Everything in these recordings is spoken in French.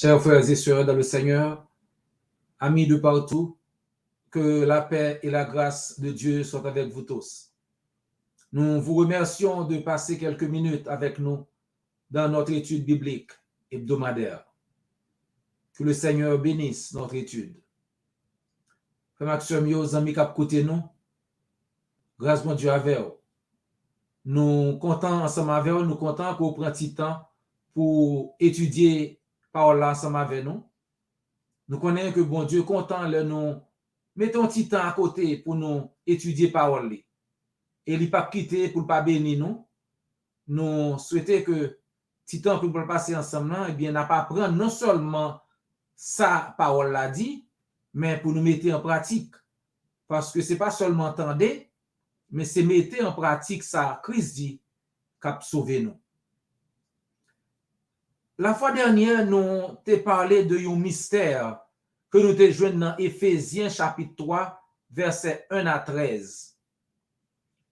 Chers frères et sœurs dans le Seigneur, amis de partout, que la paix et la grâce de Dieu soient avec vous tous. Nous vous remercions de passer quelques minutes avec nous dans notre étude biblique hebdomadaire. Que le Seigneur bénisse notre étude. Frère Maxime, yo, amis cap côté nous, grâce mon Dieu avec vous. Nous comptons ensemble avec vous, nous comptons qu'on prend petit temps pour étudier parole ensemble avec nous. Nous connaissons que bon Dieu content le nous mettons petit temps à côté pour nous étudier parole. Et il pas quitter pour pas bénir nous. Nous souhaitons que petit temps que nous passer ensemble là, eh bien n'a pas prendre non seulement sa parole l'a dit, mais pour nous mettre en pratique parce que c'est pas seulement entendre, mais c'est mettre en pratique ça Christ dit cap sauver nous. La fois dernière, nous t'ai parlé de un mystère que nous te joignons dans Éphésiens chapitre 3, verset 1 à 13.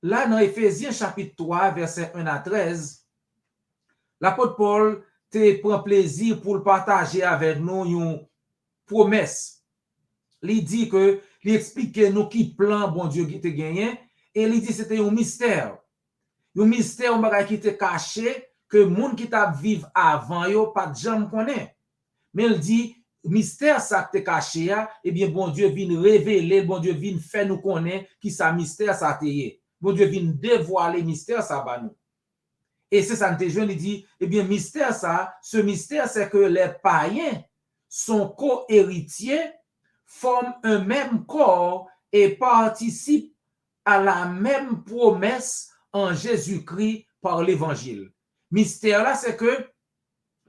Là, dans Éphésiens chapitre 3, verset 1 à 13, l'apôtre Paul te prend plaisir pour partager avec nous une promesse. Il dit que, il explique nous qui plan bon Dieu qui te gagné, et il dit c'était un mystère. Un mystère, un bagage qui te caché, que monde qui t'a vivre avant yo pas jamais connaît. Mais il dit mystère ça que te caché eh bien bon Dieu vient révéler, bon Dieu vient faire nous connaître qui ça mystère ça te. Bon Dieu vient dévoiler mystère ça ba nous. Et c'est ça que il dit eh bien mystère ça, ce mystère c'est que les païens sont co-héritiers, forment un même corps et participent à la même promesse en Jésus-Christ par l'évangile. Mystère là, c'est que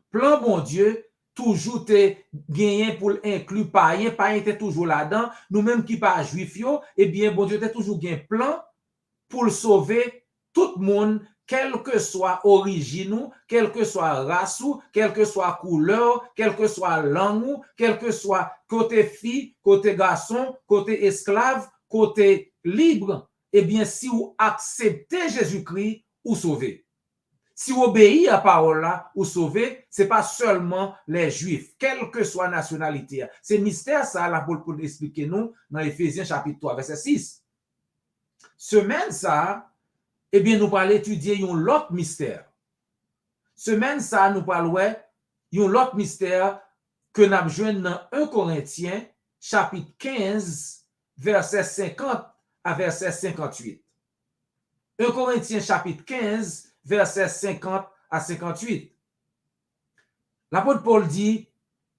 plan bon Dieu toujours te gagné pour inclure païen était toujours là-dedans, nous-mêmes qui pas juifs yo, eh bien bon Dieu te toujours gagné plan pour sauver tout le monde, quelle que soit origine, quelle que soit race, quelle que soit couleur, quelle que soit langue, quelle que soit côté fille, côté garçon, côté esclave, côté libre, eh bien si vous acceptez Jésus-Christ, vous sauvez. Si vous obéissez à la parole là, vous sauvez, ce n'est pas seulement les Juifs, quelle que soit la nationalité. C'est mystère ça, là, pour expliquer nous dans Éphésiens chapitre 3, verset 6. Semaine ça, eh bien, nous allons étudier un autre mystère. Semaine ça, nous allons un autre mystère que nous avons dans 1 Corinthiens chapitre 15, verset 50 à verset 58. 1 Corinthiens chapitre 15, verset 50 à 58. L'apôtre Paul dit,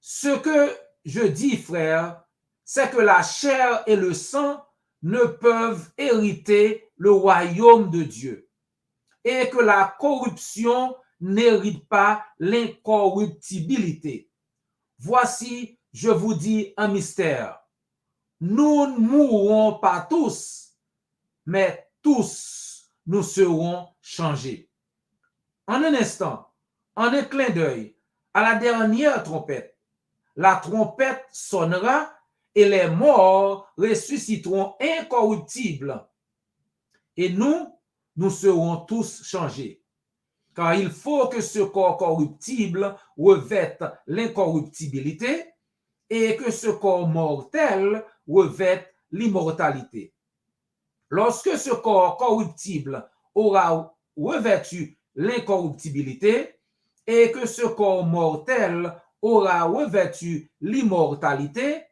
ce que je dis, frère, c'est que la chair et le sang ne peuvent hériter le royaume de Dieu et que la corruption n'hérite pas l'incorruptibilité. Voici, je vous dis un mystère. Nous ne mourrons pas tous, mais tous nous serons changés. En un instant, en un clin d'œil, à la dernière trompette, la trompette sonnera et les morts ressusciteront incorruptibles. Et nous serons tous changés. Car il faut que ce corps corruptible revête l'incorruptibilité et que ce corps mortel revête l'immortalité. Lorsque ce corps corruptible aura revêtu l'incorruptibilité et que ce corps mortel aura revêtu l'immortalité,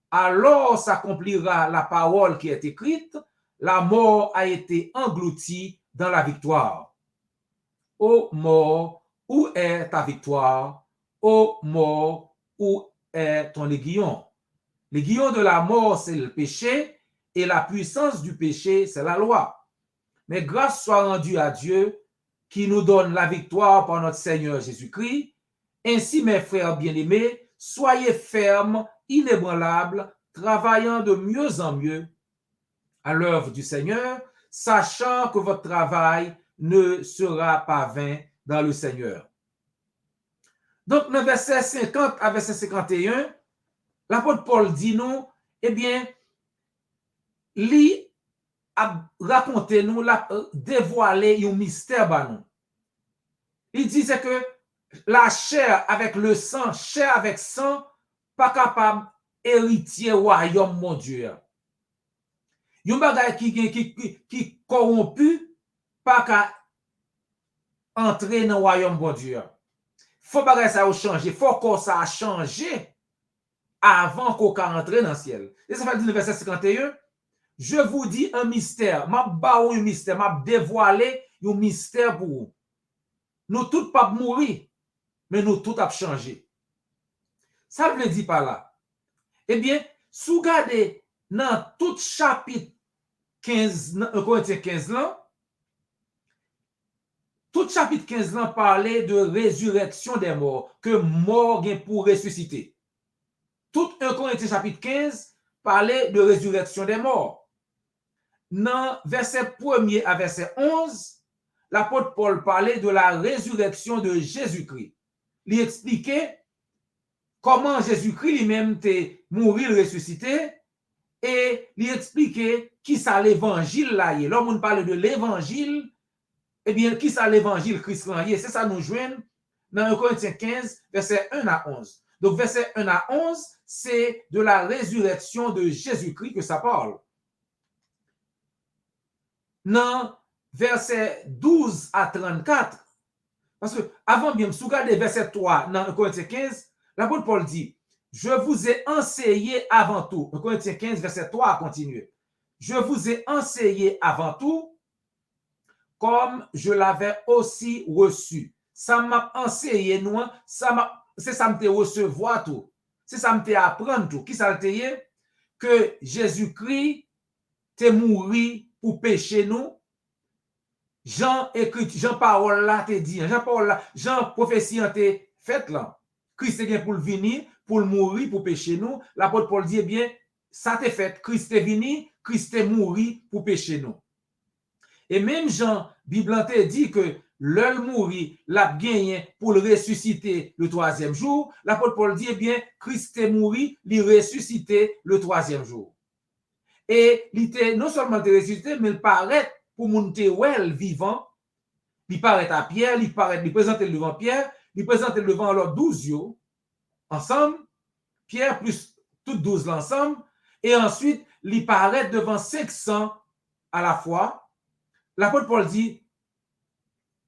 alors s'accomplira la parole qui est écrite, la mort a été engloutie dans la victoire. Ô mort, où est ta victoire? Ô mort, où est ton aiguillon? L'aiguillon de la mort, c'est le péché, et la puissance du péché, c'est la loi. Mais grâce soit rendue à Dieu qui nous donne la victoire par notre Seigneur Jésus-Christ. Ainsi, mes frères bien-aimés, soyez fermes, inébranlables, travaillant de mieux en mieux à l'œuvre du Seigneur, sachant que votre travail ne sera pas vain dans le Seigneur. Donc, dans verset 50 à verset 51, l'apôtre Paul dit nous, eh bien, lui a raconté nous, dévoilé un mystère à nous. Il dit c'est que la chair avec le sang, chair avec sang, pas capable héritier royaume mon Dieu. Yon bagay qui corrompu, pas qu'à entrer dans le royaume bon Dieu. Faut bagay ça a changé, faut que ça a changé avant qu'on entre dans le ciel. Et ça fait dire le verset 51, je vous dis un mystère, m'a baou un mystère, m'a dévoilé un mystère pour vous. Nous tous pas mourir, mais nous tous a changé. Ça veut dire par là. Eh bien, si vous regardez dans tout chapitre 15, 1 Corinthiens 15 là, tout chapitre 15 là parlait de résurrection des morts, que mort est pour ressusciter. Tout 1 Corinthiens chapitre 15 parlait de résurrection des morts. Dans verset 1er à verset 11, l'apôtre Paul parlait de la résurrection de Jésus-Christ. Il expliquait comment Jésus-Christ lui-même était mort, ressuscité, et il expliquait qui ça l'évangile là. Lorsqu'on parle de l'évangile, eh bien, qui ça l'évangile Christ là? C'est ça nous joignent dans 1 Corinthiens 15, verset 1 à 11. Donc, verset 1 à 11, c'est de la résurrection de Jésus-Christ que ça parle. Dans verset 12 à 34, parce que avant bien, si vous regardez verset 3 dans 1 Corinthiens 15, l'apôtre Paul dit, je vous ai enseigné avant tout, 1 Corinthiens 15, verset 3 à continuer, je vous ai enseigné avant tout, comme je l'avais aussi reçu. Ça m'a enseigné, nous, c'est ça me recevoir tout. C'est ça me apprendre tout. Qui ça te que Jésus-Christ t'est mouru pour pécher nous. Jean écrit, Jean parole là te dit, Jean parole là, Jean prophétie te fait là. Christ est pour le venir, pour le mourir, pour pécher nous. L'apôtre Paul dit, eh bien, ça t'est fait. Christ est venu, Christ est mouru pour pécher nous. Et même Jean, Bible te dit que l'heure mourir, l'a gagné pour le ressusciter le troisième jour. L'apôtre Paul dit, eh bien, Christ est mouru, il ressuscité le troisième jour. Et il était non seulement ressuscité, mais il paraît pour monter vivant. Il paraît à Pierre, il présente devant Pierre, il présente devant leurs 12 yeux, ensemble, Pierre plus toutes 12 ensemble, et ensuite, il paraît devant 500 à la fois. L'apôtre Paul dit,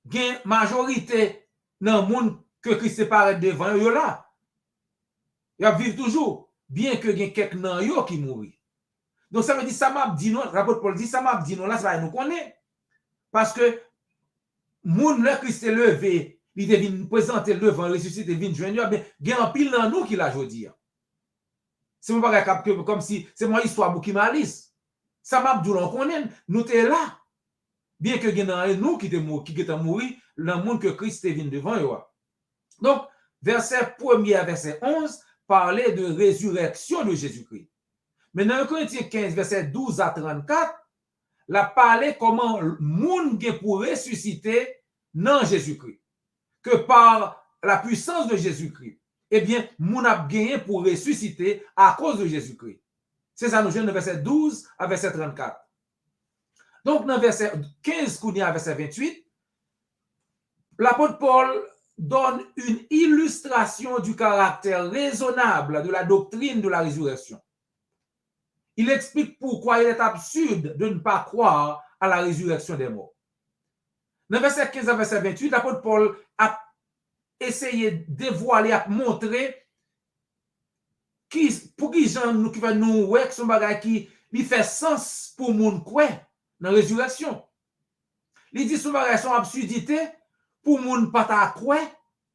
il y a une majorité dans le monde que Christ paraît devant eux là. Ils vivent toujours, bien que il y ait quelques dans eux qui mourent. Donc ça veut dire, ça m'a dit non, l'apôtre Paul dit, ça m'a dit non, là, ça va nous connaître. Parce que, monde le Christ est levé, il devine présenter devant, ressuscité, il devine joindre, mais il y a un pile dans nous qui l'a jodi. C'est pas comme si, c'est mon histoire qui malice. Ça m'a dit non, connaît, nous t'es là. Bien que nous qui sommes morts dans le monde que Christ est venu devant eux. Donc, verset 1er à verset 11 parlait de résurrection de Jésus-Christ. Mais dans 1 Corinthiens 15, verset 12 à 34, la parlé comment le monde pour ressusciter dans Jésus-Christ. Que par la puissance de Jésus-Christ, eh bien, moun a gagné pour ressusciter à cause de Jésus-Christ. C'est ça, nous jouons dans verset 12 à verset 34. Donc, dans verset 15, à verset 28, l'apôtre Paul donne une illustration du caractère raisonnable de la doctrine de la résurrection. Il explique pourquoi il est absurde de ne pas croire à la résurrection des morts. Dans verset 15 à verset 28, l'apôtre Paul a essayé de dévoiler, à montrer pour qui gens nous qui va nous ouais son bagage qui fait sens pour moun quoi dans la résurrection. Il dit son bagage son absurdité pour moun pas ta quoi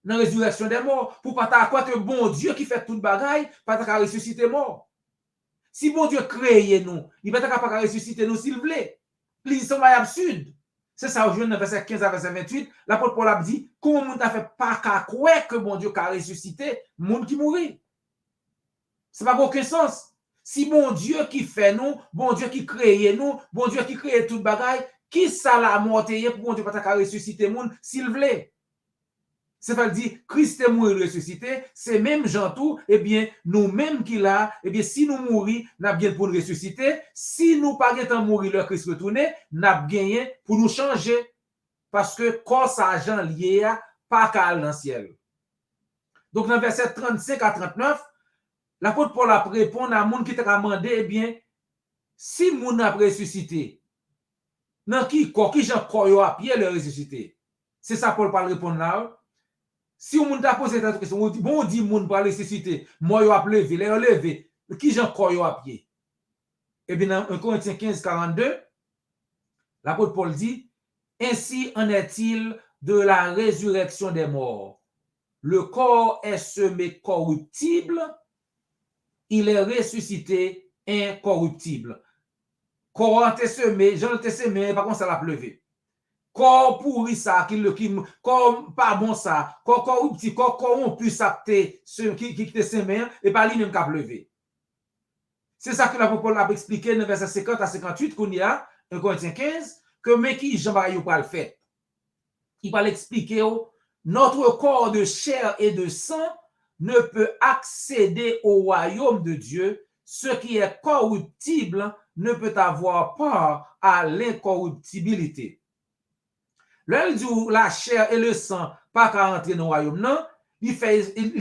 dans la résurrection des morts, pour pas ta quoi que bon Dieu qui fait tout bagage pas ta ressusciter mort. Si bon Dieu crée nous, il va pas ressusciter nous s'il voulait. Il dit son bagage absurde. C'est ça aujourd'hui dans verset 15 à verset 28, l'apôtre Paul a dit comment moun ta fait pas qu'à quoi que bon Dieu a ressuscité moun qui mourit. Ça n'a pas aucun sens. Si bon Dieu qui fait nous, bon Dieu qui crée nous, bon Dieu qui crée tout bagaille, qui ça l'a morté pour bon Dieu pas ressusciter monde s'il voulait. Ça veut dire Christ est mort ressuscité, c'est même Jean tout, eh bien nous-mêmes qui là, eh bien si nous mourir, n'a bien pour nous ressusciter, si nous pas temps mourir le Christ retourné, n'a gagné pour nous changer parce que corps ça Jean lié pas qu'à dans le ciel. Donc, dans verset 35 à 39, l'apôtre Paul a répondu à monde qui t'a demandé, eh bien, si moun a ressuscité, dans qui j'en crois à pied le ressuscité. C'est ça Paul parle répondre là. Si on t'a posé cette question, on dit, bon, on dit moun pour ressusciter, moi yo a levé, les levé, qui j'en crois à pied. Et bien, dans 1 Corinthiens 15, 42, l'apôtre Paul dit, ainsi en est-il de la résurrection des morts. Le corps est semé corruptible, il est ressuscité incorruptible. Corps est semé, Jean était semé, par contre ça l'a pleuvé. Corps pourri ça, corps pas bon ça, corps corruptible, corps corrompu ça qui te semé, et pas lui-même qui a pleuvé. C'est ça que l'apôtre Paul a expliqué dans verset 50 à 58 qu'on y a, 1 Corinthiens 15, que mais qui Jean-Marie pas le fait. Il va l'expliquer, notre corps de chair et de sang ne peut accéder au royaume de Dieu. Ce qui est corruptible ne peut avoir part à l'incorruptibilité. Là, il dit la chair et le sang pas qu'à entrer dans le royaume, non. Il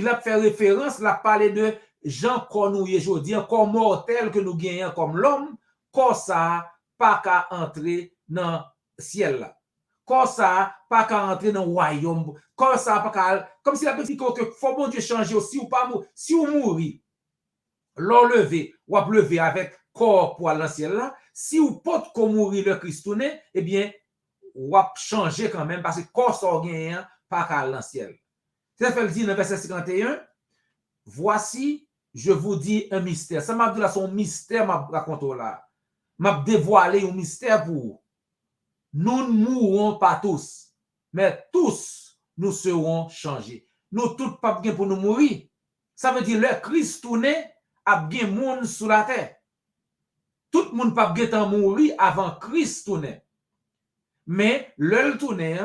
a fait référence, il a parlé de gens qu'on nous y aujourd'hui, comme mortel que nous gagnons comme l'homme, comme ça, pas qu'à entrer dans le ciel là. Comme ça, pas qu'à entrer dans le royaume. Comme ça, pas qu'à. Comme si la petite que faut bon Dieu changer aussi ou pas, si vous mourrez, l'enlever, ou à lever avec corps pour aller dans le ciel là, si vous pouvez mourir le Christouné, eh bien, ou à changer quand même parce que corps sort gagnant, pas qu'à aller dans le ciel. C'est ce qu'elle dit dans le verset 51. Voici, je vous dis un mystère. Ça m'a dit là, son mystère m'a raconté là. M'a dévoilé un mystère pour vous. Nous ne mourrons pas tous, mais tous nous serons changés. Nous tous pas bien pour nous mourir. Ça veut dire le Christ tourné a bien monde sur la terre. Tout le monde pas bien mourir avant Christ tourné. Mais le tourné,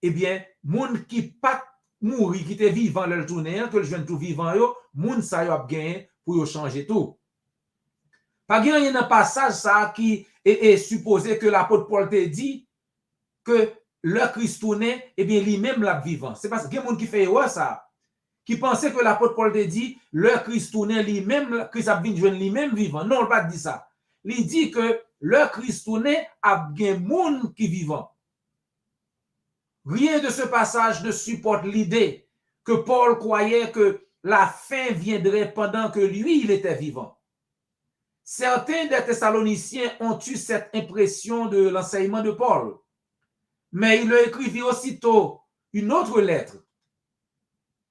eh bien, monde qui pas mourir, qui était vivant le tourné, que le jeune tout vivant yo, monde ça yo a bien pour changer tout. Pas bien il y a un passage ça qui est supposé que l'apôtre Paul te dit que le Christ tourné, eh bien, lui-même l'a vivant. C'est parce qu'il y a des gens qui font ça, qui pensaient que l'apôtre Paul te dit, le Christ tourné lui-même, Christ a bien lui-même vivant. Non, il n'a pas dit ça. Il dit que le Christ tourné a bien monde qui vivant. Rien de ce passage ne supporte l'idée que Paul croyait que la fin viendrait pendant que lui, il était vivant. Certains des Thessaloniciens ont eu cette impression de l'enseignement de Paul. Mais il a écrit aussitôt une autre lettre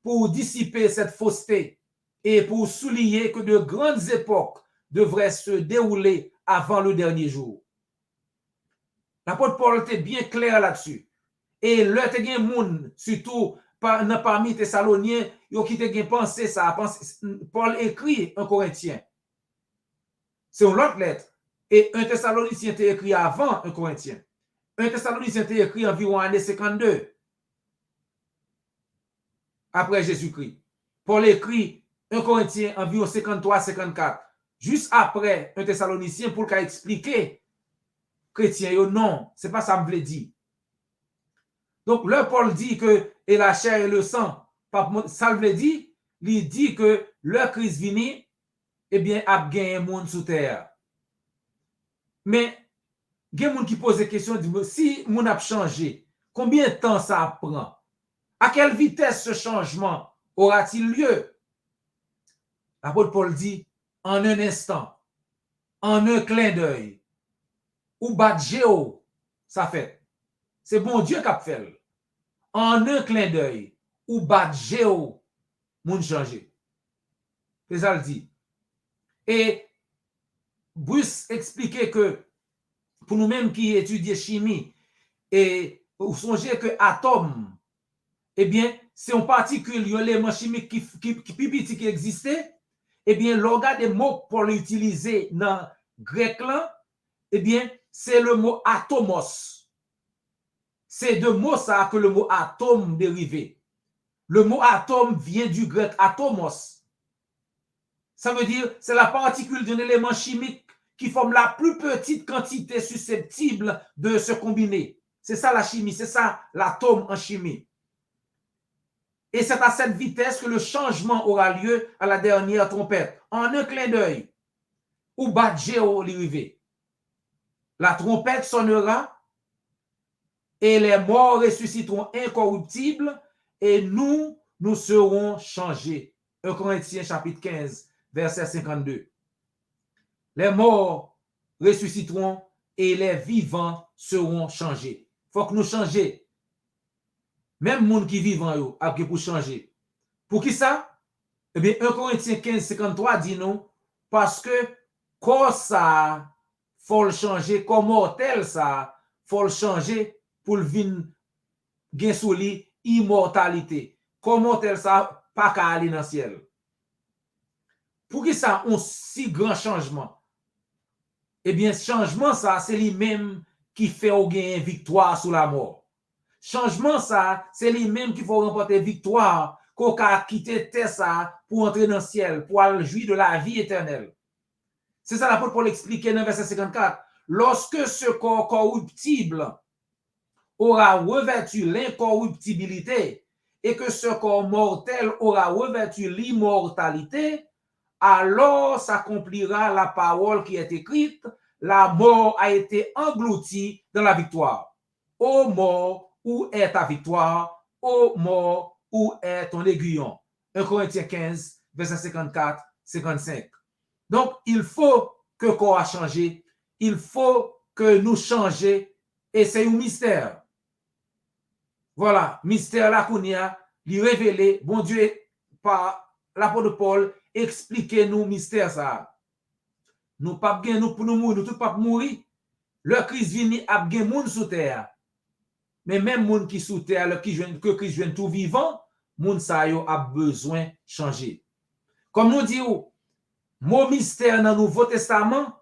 pour dissiper cette fausseté et pour souligner que de grandes époques devraient se dérouler avant le dernier jour. L'apôtre Paul était bien clair là-dessus. Et le te gen moun, surtout parmi les Thessaloniens, qui te gen pensé ça. Paul écrit en Corinthien. C'est une autre lettre. Et un Thessalonicien était écrit avant un Corinthien. Un Thessalonicien était écrit environ année 52 après Jésus-Christ. Paul écrit un Corinthien environ 53-54 juste après un Thessalonicien pour qu'il explique chrétien non, c'est pas ça me veut dire. Donc le Paul dit que et la chair et le sang, ça veut dire, il dit que le Christ vini, eh bien a gagné monde sous terre. Mais il y a des gens qui posent des questions, si mon a changé, combien de temps ça prend? À quelle vitesse ce changement aura-t-il lieu? L'apôtre Paul dit, en un instant, en un clin d'œil, ou bat géo, ça fait. C'est bon Dieu qui a fait. En un clin d'œil, ou bat géo, moun changé. C'est ça le dit. Et Bruce expliquait que pour nous-mêmes qui étudions chimie, et vous songez que atome, eh bien, c'est une particule, il y a l'élément chimique qui existait, eh bien, l'organe des mots pour l'utiliser dans le grec là, eh bien, c'est le mot atomos. C'est de mots ça que le mot atome dérivé. Le mot atome vient du grec atomos. Ça veut dire, c'est la particule d'un élément chimique qui forme la plus petite quantité susceptible de se combiner. C'est ça la chimie, c'est ça l'atome en chimie. Et c'est à cette vitesse que le changement aura lieu à la dernière trompette. En un clin d'œil, ou badge au arrivé. La trompette sonnera et les morts ressusciteront incorruptibles et nous serons changés. 1 Corinthiens chapitre 15, verset 52. Les morts ressusciteront et les vivants seront changés. Il faut que nous changions. Même les gens qui vivent yo, pour changer. Pour qui ça? Eh bien, 1 Corinthiens 15, 53 dit non, parce que quand ça, faut le changer, comme mortel ça, faut le changer pour le vin gen sou li immortalité. Comme mortel ça, pas qu'à aller dans le ciel. Pour qui ça, un si grand changement? Eh bien, changement ça, c'est lui-même qui fait au gain victoire sur la mort. Changement ça, c'est lui-même qui faut remporter victoire qu'on a quitté terre ça pour entrer dans le ciel, pour aller jouir de la vie éternelle. C'est ça l'apôtre Paul expliquer dans verset 54. Lorsque ce corps corruptible aura revêtu l'incorruptibilité et que ce corps mortel aura revêtu l'immortalité, alors s'accomplira la parole qui est écrite, la mort a été engloutie dans la victoire. Ô mort, où est ta victoire? Ô mort, où est ton aiguillon? 1 Corinthiens 15, verset 54, 55. Donc, il faut que le corps a changé. Il faut que nous changions. Et c'est un mystère. Voilà, mystère là qu'on y a, lui révélé, bon Dieu, par l'apôtre Paul, expliquez-nous mystère ça. Nous pas bien nous pour nous mourir, nous tout pas mourir. Le Christ vini a bien monde sous terre. Mais même monde qui sous terre, que Christ vient tout vivant, monde ça yo a besoin changer. Comme nous disons, mot mystère dans le Nouveau Testament,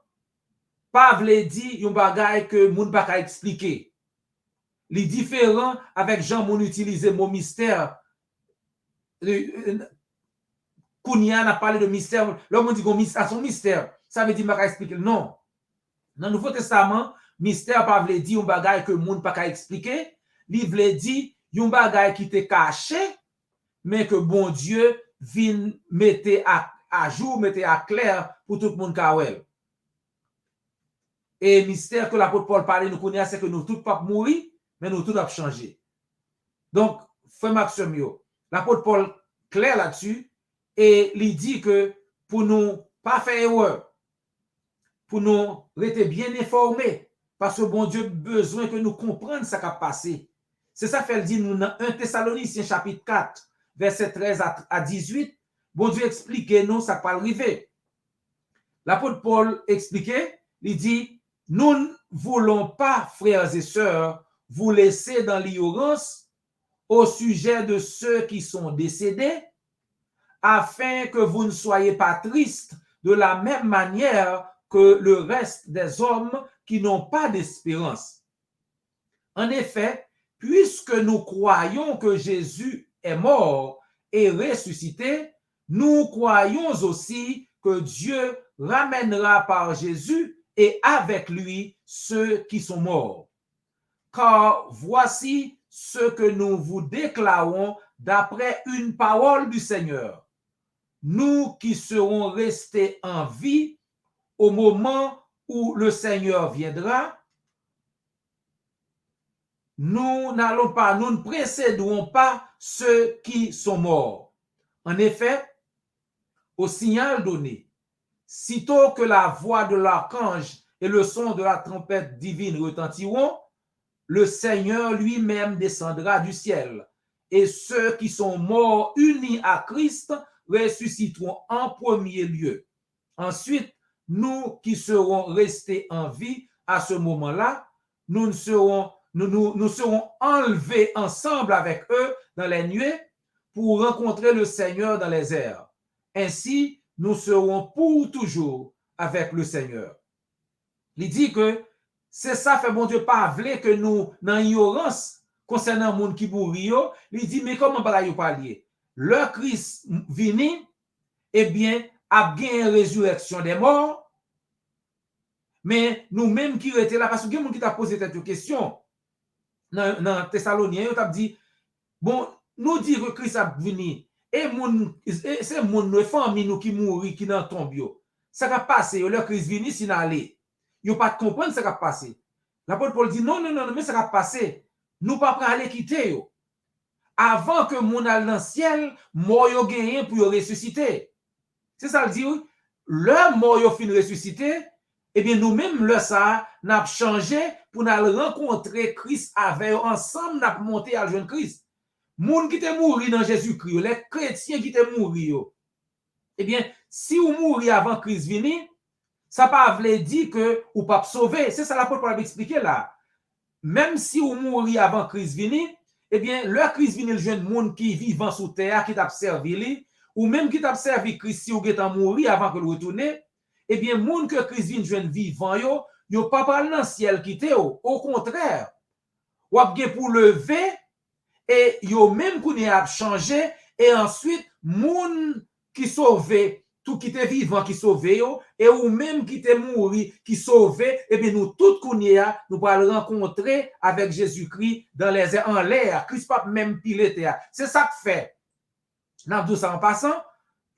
pas vle dit yon bagay que moun pa ka expliquer. Li différent avec Jean moun utiliser mot mystère. Kounia n'a parlé de mystère. L'homme dit qu'on mystère, son mystère. Ça veut dire pas expliquer. Non. Dans le Nouveau Testament, mystère pas vle dire un bagay que moun pa ka expliquer. Li vle dire yon bagay qui te caché, mais que bon Dieu vient mettre à jour, mettre à clair pour tout le monde kawel. Et mystère que l'apôtre Paul parlait, nous connaissons, c'est que nous tous pas mourir, mais nous tous avons changé. Donc, frère Maxime, l'apôtre Paul clair là-dessus, et il dit que pour nous pas faire erreur, pour nous rester bien informés, parce que bon Dieu a besoin que nous comprenions ce qui a passé. C'est ça qu'il dit nous dans 1 Thessaloniciens chapitre 4, verset 13 à 18, bon Dieu explique nous ça va arriver. L'apôtre Paul expliquait, il dit, nous ne voulons pas, frères et sœurs, vous laisser dans l'ignorance au sujet de ceux qui sont décédés, afin que vous ne soyez pas tristes de la même manière que le reste des hommes qui n'ont pas d'espérance. En effet, puisque nous croyons que Jésus est mort et ressuscité, nous croyons aussi que Dieu ramènera par Jésus et avec lui ceux qui sont morts. Car voici ce que nous vous déclarons d'après une parole du Seigneur. Nous qui serons restés en vie au moment où le Seigneur viendra, nous ne précéderons pas ceux qui sont morts. En effet, au signal donné, sitôt que la voix de l'archange et le son de la trompette divine retentiront, le Seigneur lui-même descendra du ciel, et ceux qui sont morts unis à Christ ressusciteront en premier lieu. Ensuite, nous qui serons restés en vie à ce moment-là, nous serons enlevés ensemble avec eux dans les nuées pour rencontrer le Seigneur dans les airs. Ainsi, nous serons pour toujours avec le Seigneur. Il dit que c'est ça fait bon Dieu pas vle que nous dans ignorance concernant le monde qui mourit. Il dit mais comment va y parler? Le Christ vini, eh bien, a bien résurrection des morts. Mais nous-mêmes qui étaient là, parce que il y a des gens qui t'a posé cette question dans Thessaloniens, il t'a dit bon, nous dit que Christ a venu, et c'est mon famille nous qui mourit, qui dans tombe yo. Ça va passer, le Christ venu sin aller. Yo pas comprendre ça va passer. L'apôtre Paul dit non, mais ça va passer. Nous pas aller quitter yo. Avant que mon al dans le ciel, mort yo gagné pour yo ressusciter. C'est ça le dit, oui. Le mort yo fin ressuscité, eh bien nous-mêmes le ça n'a changé pour nous rencontrer Christ avec ensemble n'a monter à jeune Christ. Moun qui te mouri dans Jésus-Christ, les chrétiens qui te mouri yo. Eh bien, si vous mourrez avant Christ vini, ça pas veut dire que ou pas sauver. C'est ça l'apôtre Paul a expliqué là. Même si vous mourrez avant Christ vini, eh bien, le Christ vini le jeune monde qui vivant sous terre, qui t'a servi li, ou même qui t'a servi Christ si vous êtes mourir avant que le retourne, eh bien, monde que Christ vini jeune vivant yo pas parler dans le ciel quitter yo. Au contraire, ou a bien pour lever et yo même qu'on a changé et ensuite moun qui sauvé tout qui était vivant qui sauvé yo et ou même qui était mouru qui sauvé et bien nous tout qu'on nous pour le rencontrer avec Jésus-Christ dans les airs en l'air Christ pas même piloté c'est ça que fait n'a dit ça en passant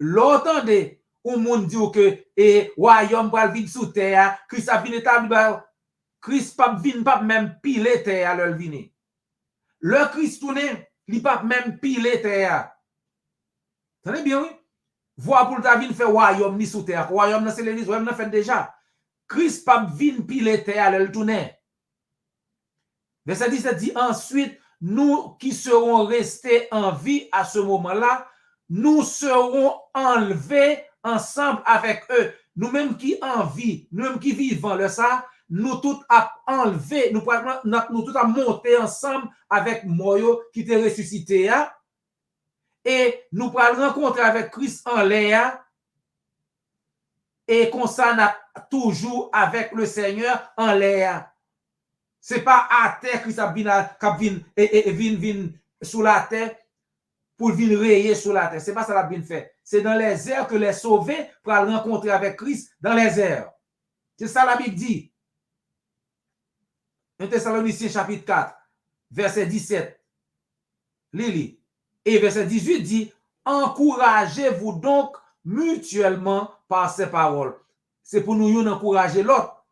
l'entendez ou monde dit que et royaume va vivre sous terre Christ a venu établi Christ pas vinn pas même piloté à leur venir le Christ tourne il pas même piloté terre tenez bien oui. Voir pour ta vie faire royaume ni sous terre. Royaume c'est l'église, royaume fait déjà. Christ pas vinn pile terre le tourner. Verset 17 dit ensuite nous qui serons restés en vie à ce moment-là, nous serons enlevés ensemble avec eux. Nous-mêmes qui en vie, nous-mêmes qui vivons le ça, nous tous à enlever, nous tous à monter ensemble avec Moyo qui t'est ressuscité. Hein? Et nous pourrons rencontrer avec Christ en l'air et qu'on s'en a toujours avec le Seigneur en l'air. Ce n'est pas à terre Christ a vient sous la terre pour venir rayer sur la terre. Ce n'est pas ça la bien fait. C'est dans les airs que les sauvés pourront rencontrer avec Christ dans les airs. C'est ça la Bible dit. 1 Thessaloniciens chapitre 4, verset 17. Lili. Et verset 18 dit, encouragez-vous donc mutuellement par ces paroles. C'est pour nous encourager l'autre,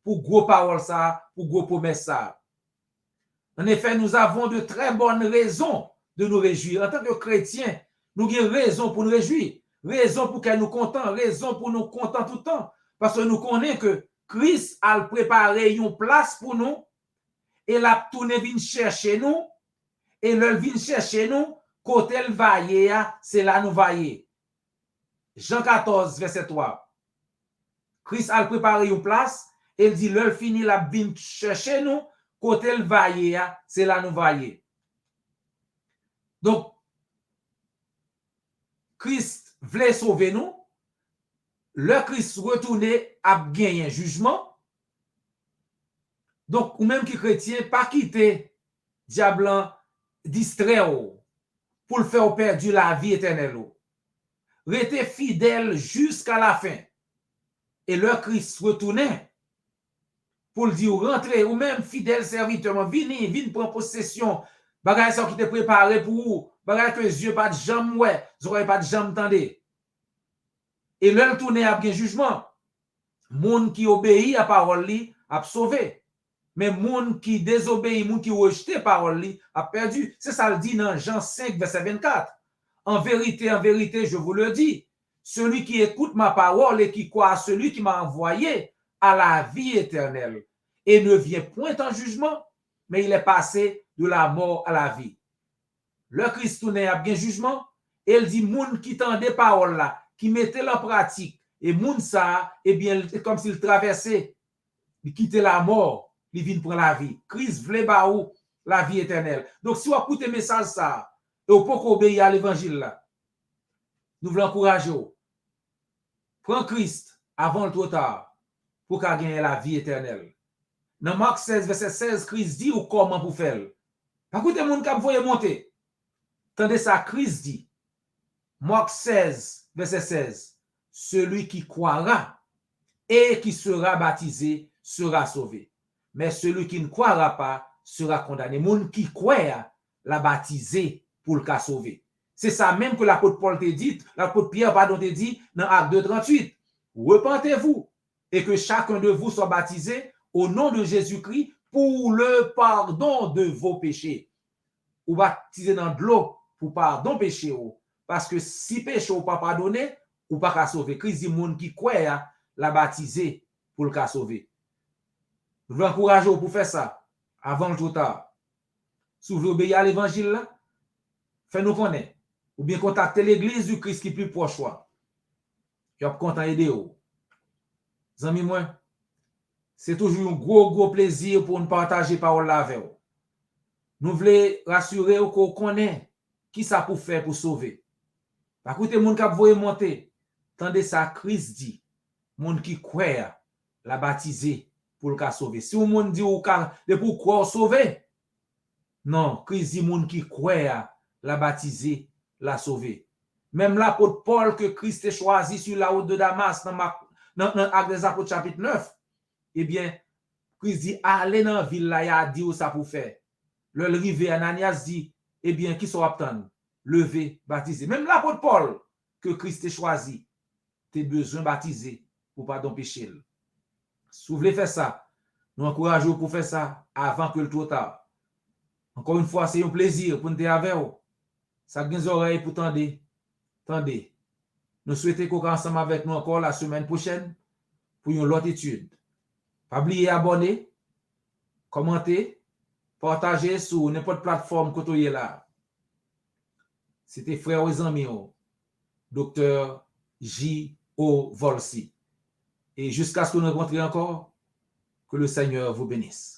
pour gros paroles ça, pour gros promesses ça. En effet, nous avons de très bonnes raisons de nous réjouir. En tant que chrétiens, nous avons raison pour nous réjouir, raison pour qu'elle nous contente, raison pour nous contenter tout le temps. Parce que nous connaissons que Christ a préparé une place pour nous, et la tourné vient chercher nous, et le vient chercher nous, côté le vaillé, c'est là nous vaillé. Jean 14, verset 3. Christ a préparé une place, et il dit, le fini la vient chercher nous, côté le vaillé, c'est là nous vaillé. Donc, Christ voulait sauver nous, le Christ retourné à gagner un jugement. Donc, ou même qui chrétien, pas quitter diable distrait pour le faire perdre la vie éternelle. Restez fidèle jusqu'à la fin. Et le Christ retournait pour le dire, rentrez, ou même fidèle serviteur, venez prendre possession, bagay ça qui te préparé pour vous, bagay que Dieu pas de jambe, ouais, vous pas de jambe, tendez. Et le retourner à bien jugement. Monde qui obéit à parole li a sauvé. Mais monde qui désobéit, monde qui rejette parole li a perdu. C'est ça le dit dans Jean 5 verset 24. En vérité, je vous le dis, celui qui écoute ma parole et qui croit à celui qui m'a envoyé a la vie éternelle et ne vient point en jugement, mais il est passé de la mort à la vie. Le Christ tourne à bien jugement et il dit monde qui tend des paroles là, qui mettait en pratique et monde ça, eh bien, comme s'il traversait, il quittait la mort, il vient prendre la vie. Christ voulait baou la vie éternelle. Donc, si vous écoutez le message ça, et vous pouvez obéir à l'évangile là, nous voulons encourager vous. Prends Christ avant le trop tard pour qu'il gagne la vie éternelle. Dans Marc 16, verset 16, Christ dit ou comment pour faire. Écoutez, le monde qui vous monter. Tendez ça, Christ dit. Marc 16, verset 16. Celui qui croira et qui sera baptisé sera sauvé. Mais celui qui ne croira pas sera condamné. Monde qui croit la baptisé pour le cas sauver. C'est ça même que l'apôtre Paul te dit, l'apôtre Pierre, pardon, te dit dans Acte 2:38. Repentez-vous et que chacun de vous soit baptisé au nom de Jésus-Christ pour le pardon de vos péchés. Ou baptisé dans de l'eau pour pardon péché. Parce que si péché ou pas pardonné, ou pas qu'à sauver. Christ dit, monde qui croit, la baptiser pour le cas sauver. Je vous encourage pour faire ça avant le trop tard. Si vous voulez obéir à l'évangile, là, faites-nous connaître. Ou bien contacter l'église du Christ qui est plus proche. Je suis content d'aider. Amis, moi, c'est toujours un gros plaisir pour nous partager parole là avec vous. Nous voulons rassurer qu'on connaît qui ça pour faire pour sauver. Par contre, les gens qui vont monter, tandis ça, Christ dit, les gens qui croient, la baptiser pour le cas sauver. Si vous monde dit pour croire sauver, non, Christ dit, les gens qui croient, la baptiser, la sauver. Même l'apôtre Paul que Christ a choisi sur la route de Damas, dans Actes des Apôtres chapitre 9, eh bien, Christ dit, allez dans la ville là, il a dit où ça pour faire. Le rivé, Ananias dit, eh bien, qui sont attendus? Levé, baptisé. Même l'apôtre Paul que Christ a choisi, tu as besoin de baptiser pour pardon péché. Si vous voulez faire ça, nous encourageons pour faire ça avant que le trop tard. Encore une fois, c'est un plaisir pour nous être avec vous. Ça a des oreilles pour tendre. Tendez. Nous souhaitons qu'on ensemble avec nous encore la semaine prochaine pour une autre étude. Pas oublier abonner, commenter, partager sur n'importe plateforme que vous là. C'était frère et amis, Dr. J.O. Volsi. Et jusqu'à ce que nous rencontrions encore, que le Seigneur vous bénisse.